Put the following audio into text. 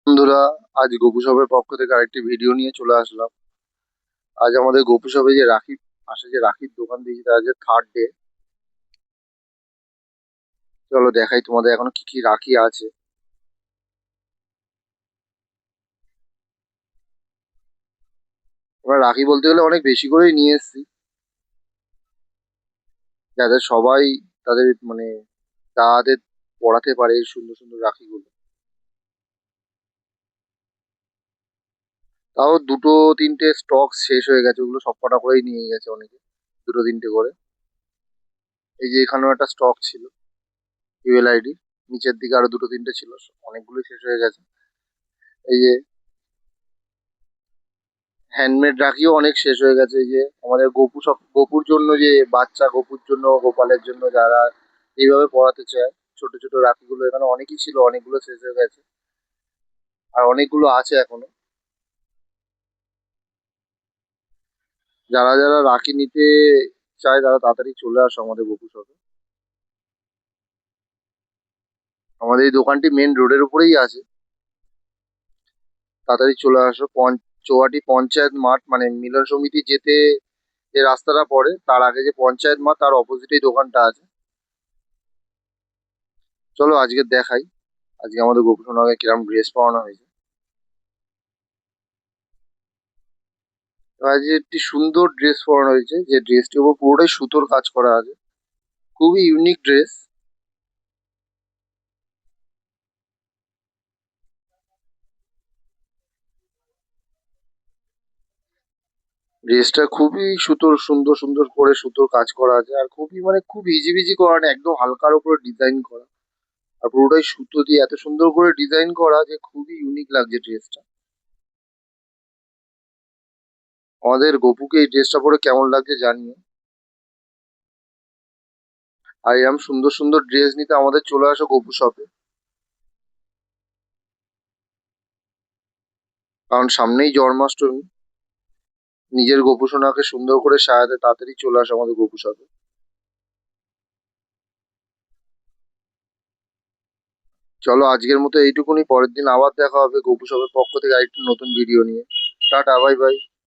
বন্ধুরা, আজ গোপু শপের পক্ষ থেকে আরেকটি ভিডিও নিয়ে চলে আসলাম। আজ আমাদের গোপু শপে যে রাখি পাশে যে রাখির দোকান দিয়েছে তার যে থার্ড ডে। চলো দেখাই তোমাদের এখনো কি কি রাখি আছে। আমরা রাখি বলতে গেলে অনেক বেশি করেই নিয়ে এসেছি, যাতে সবাই তাদের তাদের পড়াতে পারে এই সুন্দর সুন্দর রাখিগুলো। তাও দুটো তিনটে স্টক শেষ হয়ে গেছে, ওগুলো সব কটা করেই নিয়ে গেছে অনেকে, দুটো তিনটে করে। এই যে এখানেও একটা স্টক ছিল ইউএলআইডি, নিচের দিকে আরো দুটো তিনটে ছিল, অনেকগুলোই শেষ হয়ে গেছে। এই যে হ্যান্ডমেড রাখিও অনেক শেষ হয়ে গেছে। এই যে আমাদের গোপু সব গোপুর জন্য, যে বাচ্চা গোপুর জন্য, গোপালের জন্য যারা এইভাবে পড়াতে চায়, ছোট ছোট রাখিগুলো এখানে অনেকই ছিল, অনেকগুলো শেষ হয়ে গেছে আর অনেকগুলো আছে এখনো। যারা যারা রাখি নিতে চায় তারা তাড়াতাড়ি চলে আসো আমাদের গোপু শপে। আমাদের এই দোকানটি মেন রোডের উপরেই আছে, তাড়াতাড়ি চলে আসো। চৌহাটি পঞ্চায়েত মাঠ, মানে মিলন সমিতি যেতে যে রাস্তাটা পড়ে তার আগে যে পঞ্চায়েত মাঠ, তার অপোজিটেই দোকানটা আছে। চলো আজকে দেখাই আজকে আমাদের গোপু সোনাকে কিরম ড্রেস পরানো হয়েছে। আজ একটি সুন্দর ড্রেস পরানো হয়েছে, যে ড্রেসটির উপর পুরোটাই সুতোর কাজ করা আছে, খুবই ইউনিক ড্রেস। ড্রেসটা খুবই সুতোর, সুন্দর সুন্দর করে সুতোর কাজ করা আছে, আর খুবই খুব ইজি বিজি করা না, একদম হালকার উপরে ডিজাইন করা। আর পুরোটাই সুতো দিয়ে এত সুন্দর করে ডিজাইন করা যে খুবই ইউনিক লাগছে ড্রেসটা। আমাদের গপুকে এই ড্রেসটা পরে কেমন লাগছে জানিও। আর এরকম সুন্দর সুন্দর ড্রেস নিতে আমাদের চলে আসো গপু শপে, কারণ সামনেই জন্মাষ্টমী। নিজের গোপু সোনাকে সুন্দর করে সাজাতে তাড়াতাড়ি চলে আসো আমাদের গপু শপে। চলো আজকের মতো এইটুকুনি, পরের দিন আবার দেখা হবে গোপু সবের পক্ষ থেকে আরেকটি নতুন ভিডিও নিয়ে। Tata, bye bye.